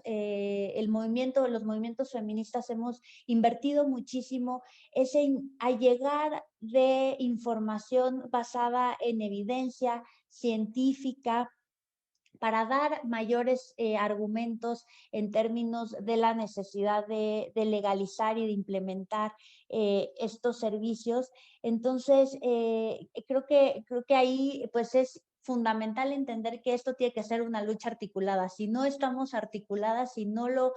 movimientos feministas hemos invertido muchísimo es a llegar de información basada en evidencia científica, para dar mayores argumentos en términos de la necesidad de legalizar y de implementar estos servicios. Entonces, creo que ahí pues es fundamental entender que esto tiene que ser una lucha articulada. Si no estamos articuladas, si no lo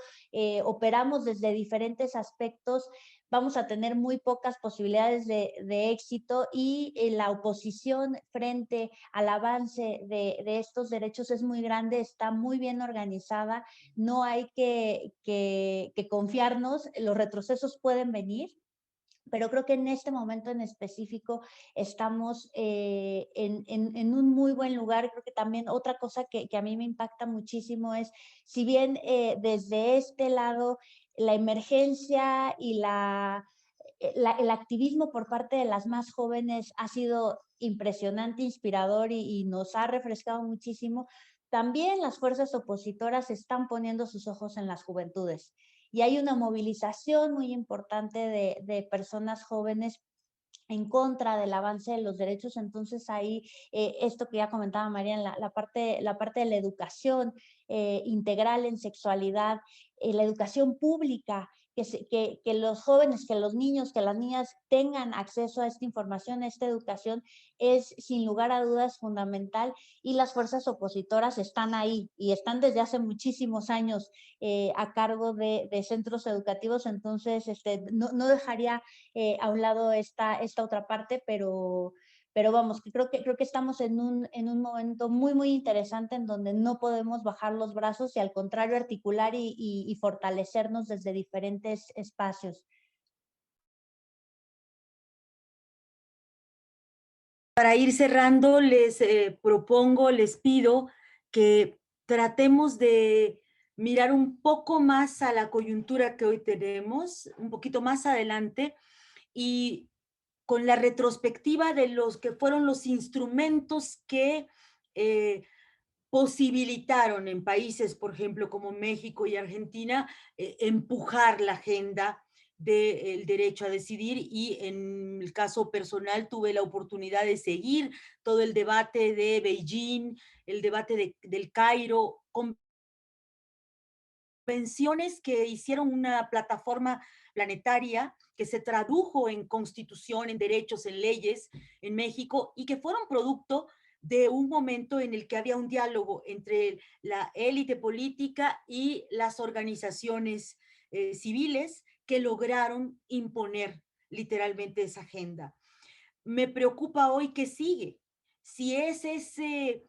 operamos desde diferentes aspectos, vamos a tener muy pocas posibilidades de éxito, y la oposición frente al avance de estos derechos es muy grande, está muy bien organizada. No hay que confiarnos, los retrocesos pueden venir, pero creo que en este momento en específico estamos en un muy buen lugar. Creo que también otra cosa que a mí me impacta muchísimo es, si bien desde este lado la emergencia y el activismo por parte de las más jóvenes ha sido impresionante, inspirador y nos ha refrescado muchísimo, también las fuerzas opositoras están poniendo sus ojos en las juventudes. Y hay una movilización muy importante de personas jóvenes en contra del avance de los derechos. Entonces ahí esto que ya comentaba María, la parte de la educación integral en sexualidad, la educación pública, que los jóvenes, que los niños, que las niñas tengan acceso a esta información, a esta educación, es sin lugar a dudas fundamental. Y las fuerzas opositoras están ahí y están desde hace muchísimos años a cargo de centros educativos. Entonces no dejaría a un lado esta otra parte, pero vamos, creo que estamos en un momento muy, muy interesante en donde no podemos bajar los brazos y al contrario articular y fortalecernos desde diferentes espacios. Para ir cerrando, les propongo, les pido que tratemos de mirar un poco más a la coyuntura que hoy tenemos, un poquito más adelante, y con la retrospectiva de los que fueron los instrumentos que posibilitaron en países, por ejemplo, como México y Argentina, empujar la agenda del derecho a decidir. Y en el caso personal tuve la oportunidad de seguir todo el debate de Beijing, el debate del Cairo, convenciones que hicieron una plataforma planetaria que se tradujo en constitución, en derechos, en leyes en México, y que fueron producto de un momento en el que había un diálogo entre la élite política y las organizaciones civiles que lograron imponer literalmente esa agenda. Me preocupa hoy que sigue. si es ese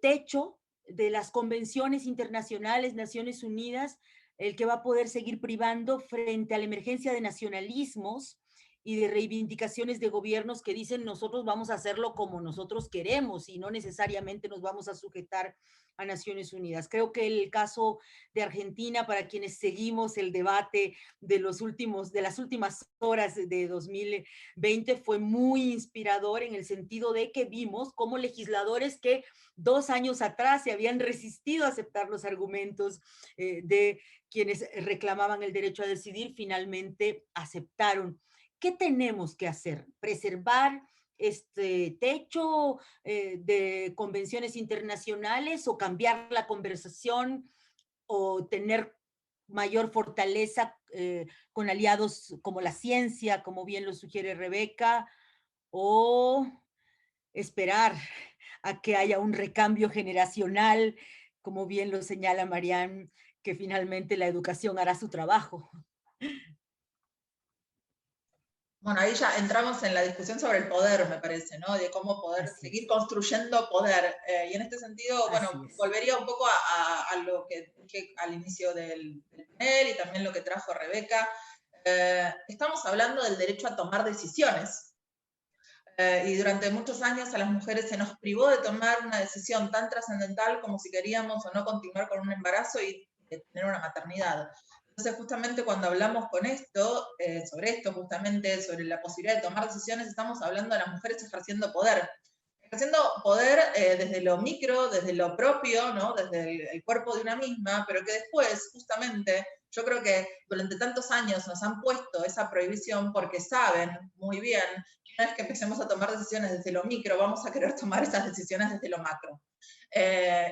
techo de las convenciones internacionales, Naciones Unidas, el que va a poder seguir privando frente a la emergencia de nacionalismos y de reivindicaciones de gobiernos que dicen nosotros vamos a hacerlo como nosotros queremos y no necesariamente nos vamos a sujetar a Naciones Unidas. Creo que el caso de Argentina, para quienes seguimos el debate de las últimas horas de 2020, fue muy inspirador en el sentido de que vimos como legisladores que 2 años atrás se habían resistido a aceptar los argumentos de quienes reclamaban el derecho a decidir, finalmente aceptaron. ¿Qué tenemos que hacer? ¿Preservar este techo de convenciones internacionales o cambiar la conversación o tener mayor fortaleza con aliados como la ciencia, como bien lo sugiere Rebeca, o esperar a que haya un recambio generacional, como bien lo señala Marianne, que finalmente la educación hará su trabajo? Bueno, ahí ya entramos en la discusión sobre el poder, me parece, ¿no? De cómo poder seguir construyendo poder. Y en este sentido, bueno, volvería un poco a lo que dije al inicio del panel y también lo que trajo Rebeca. Estamos hablando del derecho a tomar decisiones. Y durante muchos años a las mujeres se nos privó de tomar una decisión tan trascendental como si queríamos o no continuar con un embarazo y tener una maternidad. Entonces, justamente cuando hablamos sobre esto, justamente sobre la posibilidad de tomar decisiones, estamos hablando de las mujeres ejerciendo poder. Ejerciendo poder desde lo micro, desde lo propio, ¿no? Desde el cuerpo de una misma, pero que después, justamente, yo creo que durante tantos años nos han puesto esa prohibición porque saben muy bien que una vez que empecemos a tomar decisiones desde lo micro, vamos a querer tomar esas decisiones desde lo macro.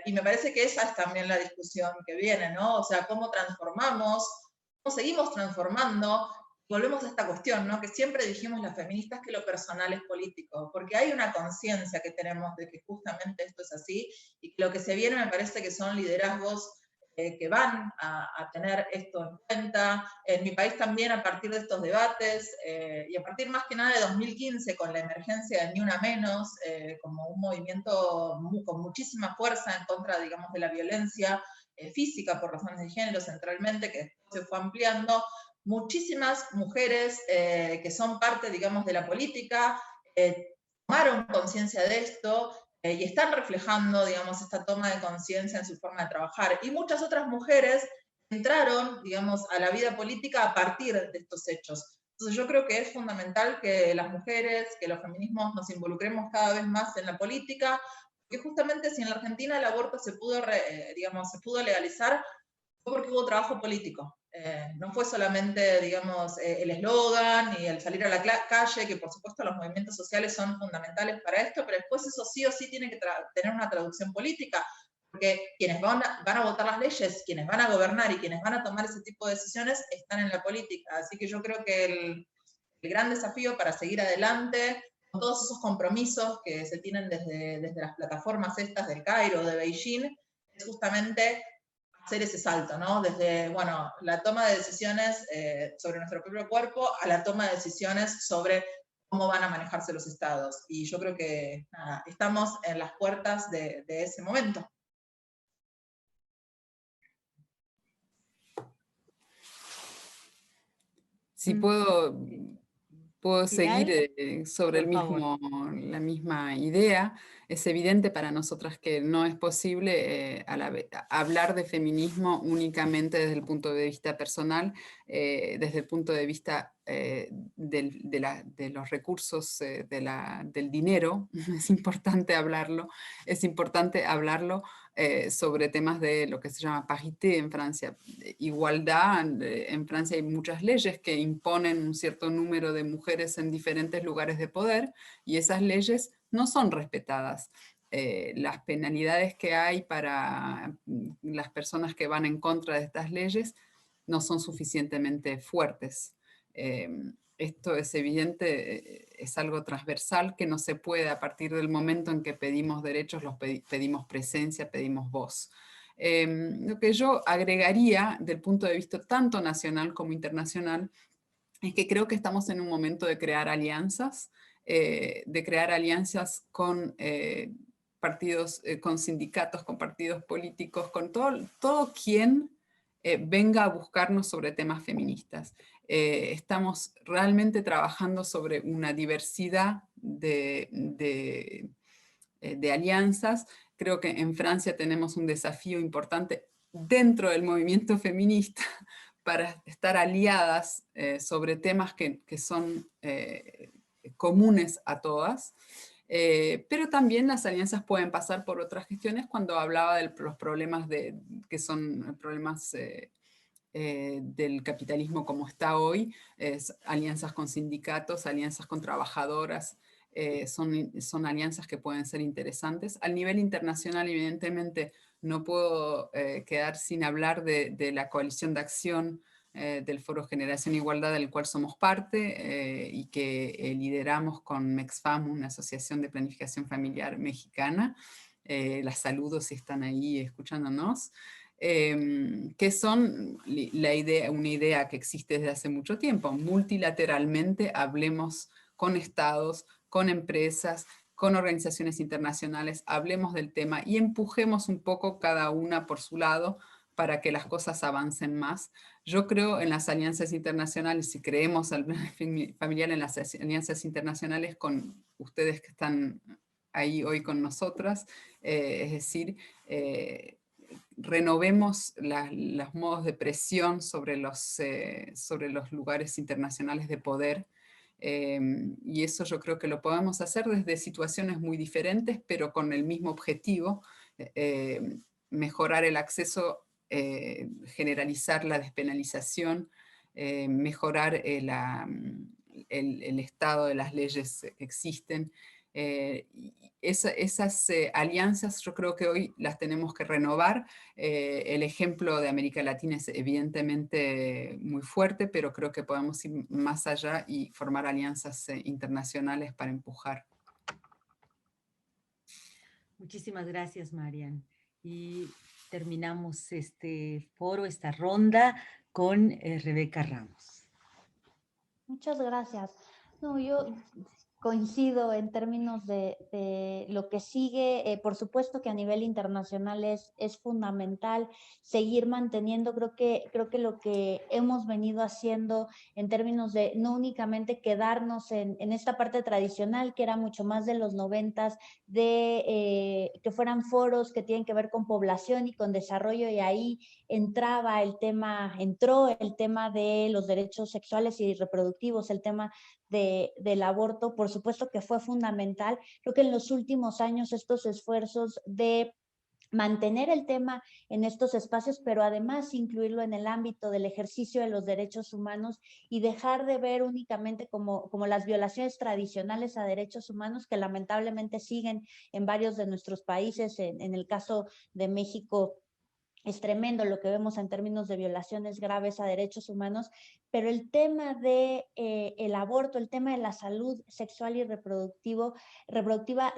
Y me parece que esa es también la discusión que viene, ¿no? O sea, cómo transformamos, cómo seguimos transformando. Volvemos a esta cuestión, ¿no? Que siempre dijimos las feministas que lo personal es político, porque hay una conciencia que tenemos de que justamente esto es así, y que lo que se viene me parece que son liderazgos que van a tener esto en cuenta. En mi país también, a partir de estos debates, y a partir más que nada de 2015, con la emergencia de Ni Una Menos, como un movimiento con muchísima fuerza en contra, digamos, de la violencia física por razones de género centralmente, que después se fue ampliando, muchísimas mujeres que son parte, digamos, de la política, tomaron conciencia de esto y están reflejando, digamos, esta toma de conciencia en su forma de trabajar. Y muchas otras mujeres entraron, digamos, a la vida política a partir de estos hechos. Entonces yo creo que es fundamental que las mujeres, que los feminismos nos involucremos cada vez más en la política, porque justamente si en la Argentina el aborto se pudo legalizar, fue porque hubo trabajo político. No fue solamente, digamos, el eslogan y el salir a la calle, que por supuesto los movimientos sociales son fundamentales para esto, pero después eso sí o sí tiene que tener una traducción política, porque quienes van a votar las leyes, quienes van a gobernar y quienes van a tomar ese tipo de decisiones están en la política. Así que yo creo que el gran desafío para seguir adelante con todos esos compromisos que se tienen desde las plataformas estas del Cairo, de Beijing, es justamente hacer ese salto, ¿no? Desde, bueno, la toma de decisiones sobre nuestro propio cuerpo a la toma de decisiones sobre cómo van a manejarse los estados. Y yo creo que estamos en las puertas de ese momento. Si puedo seguir sobre la misma idea. Es evidente para nosotras que no es posible hablar de feminismo únicamente desde el punto de vista personal, desde el punto de vista de los recursos del dinero. Es importante hablarlo sobre temas de lo que se llama parité en Francia, igualdad. En Francia hay muchas leyes que imponen un cierto número de mujeres en diferentes lugares de poder y esas leyes no son respetadas. Las penalidades que hay para las personas que van en contra de estas leyes no son suficientemente fuertes. Esto es evidente, es algo transversal que no se puede, a partir del momento en que pedimos derechos, pedimos presencia, pedimos voz. Lo que yo agregaría del punto de vista tanto nacional como internacional es que creo que estamos en un momento de crear alianzas de crear alianzas con partidos, con sindicatos, con partidos políticos, con todo quien venga a buscarnos sobre temas feministas. Estamos realmente trabajando sobre una diversidad de alianzas. Creo que en Francia tenemos un desafío importante dentro del movimiento feminista para estar aliadas sobre temas que son comunes a todas. Pero también las alianzas pueden pasar por otras gestiones. Cuando hablaba de los problemas que son problemas del capitalismo como está hoy, alianzas con sindicatos, alianzas con trabajadoras, son alianzas que pueden ser interesantes. Al nivel internacional, evidentemente, no puedo quedar sin hablar de la coalición de acción del Foro Generación Igualdad, del cual somos parte y que lideramos con MEXFAM, una asociación de planificación familiar mexicana. Las saludo si están ahí escuchándonos. Que son una idea que existe desde hace mucho tiempo. Multilateralmente hablemos con estados, con empresas, con organizaciones internacionales, hablemos del tema y empujemos un poco cada una por su lado para que las cosas avancen más. Yo creo en las alianzas internacionales y creemos al familiar en las alianzas internacionales con ustedes que están ahí hoy con nosotras, es decir, renovemos los modos de presión sobre los lugares internacionales de poder. Y eso yo creo que lo podemos hacer desde situaciones muy diferentes, pero con el mismo objetivo, mejorar el acceso, generalizar la despenalización, mejorar el estado de las leyes que existen. Esas alianzas yo creo que hoy las tenemos que renovar. El ejemplo de América Latina es evidentemente muy fuerte, pero creo que podemos ir más allá y formar alianzas internacionales para empujar. Muchísimas gracias, Marian. Y terminamos este foro, esta ronda, con Rebeca Ramos. Muchas gracias. No, yo coincido en términos de lo que sigue. Por supuesto que a nivel internacional es fundamental seguir manteniendo, creo que lo que hemos venido haciendo en términos de no únicamente quedarnos en esta parte tradicional, que era mucho más de los 90s, de que fueran foros que tienen que ver con población y con desarrollo, y ahí entró el tema de los derechos sexuales y reproductivos, el tema del aborto, por supuesto que fue fundamental. Creo que en los últimos años estos esfuerzos de mantener el tema en estos espacios, pero además incluirlo en el ámbito del ejercicio de los derechos humanos y dejar de ver únicamente como las violaciones tradicionales a derechos humanos que lamentablemente siguen en varios de nuestros países. En el caso de México, es tremendo lo que vemos en términos de violaciones graves a derechos humanos, pero el tema de el aborto, el tema de la salud sexual y reproductiva,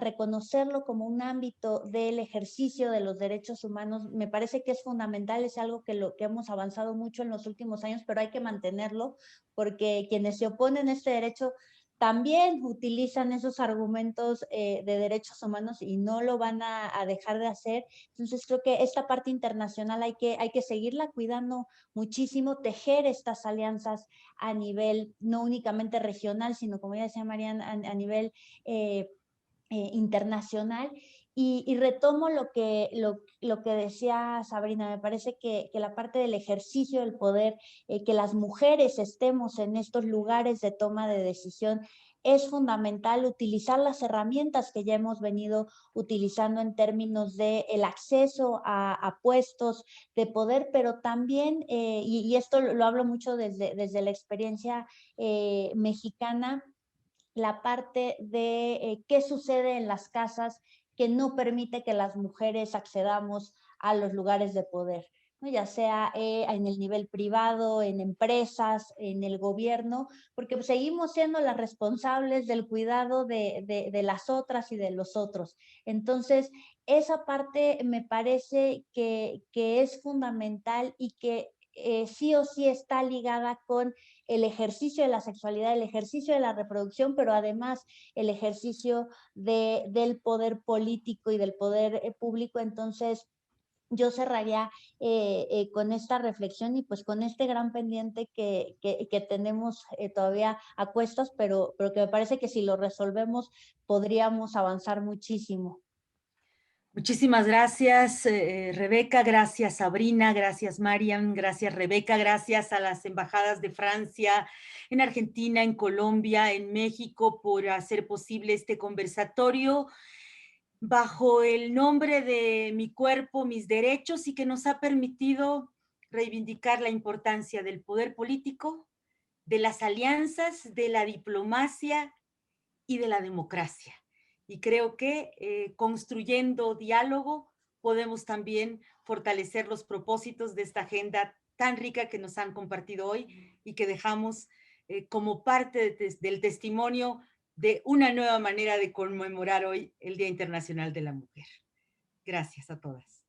reconocerlo como un ámbito del ejercicio de los derechos humanos, me parece que es fundamental, es algo que hemos avanzado mucho en los últimos años, pero hay que mantenerlo, porque quienes se oponen a este derecho también utilizan esos argumentos de derechos humanos y no lo van a dejar de hacer. Entonces creo que esta parte internacional hay que seguirla cuidando muchísimo, tejer estas alianzas a nivel no únicamente regional, sino como ya decía Marian, a nivel internacional. Y retomo lo que decía Sabrina, me parece que la parte del ejercicio del poder, que las mujeres estemos en estos lugares de toma de decisión, es fundamental utilizar las herramientas que ya hemos venido utilizando en términos de el acceso a puestos de poder, pero también, y esto lo hablo mucho desde la experiencia mexicana, la parte de qué sucede en las casas que no permite que las mujeres accedamos a los lugares de poder, ¿no? Ya sea en el nivel privado, en empresas, en el gobierno, porque seguimos siendo las responsables del cuidado de las otras y de los otros. Entonces, esa parte me parece que es fundamental y que sí o sí está ligada con el ejercicio de la sexualidad, el ejercicio de la reproducción, pero además el ejercicio del poder político y del poder público. Entonces, yo cerraría con esta reflexión y pues con este gran pendiente que tenemos todavía a cuestas, pero que me parece que si lo resolvemos podríamos avanzar muchísimo. Muchísimas gracias, Rebeca, gracias, Sabrina, gracias, Marian, gracias, Rebeca, gracias a las embajadas de Francia, en Argentina, en Colombia, en México, por hacer posible este conversatorio bajo el nombre de Mi cuerpo, mis derechos, y que nos ha permitido reivindicar la importancia del poder político, de las alianzas, de la diplomacia y de la democracia. Y creo que construyendo diálogo podemos también fortalecer los propósitos de esta agenda tan rica que nos han compartido hoy y que dejamos como parte del testimonio de una nueva manera de conmemorar hoy el Día Internacional de la Mujer. Gracias a todas.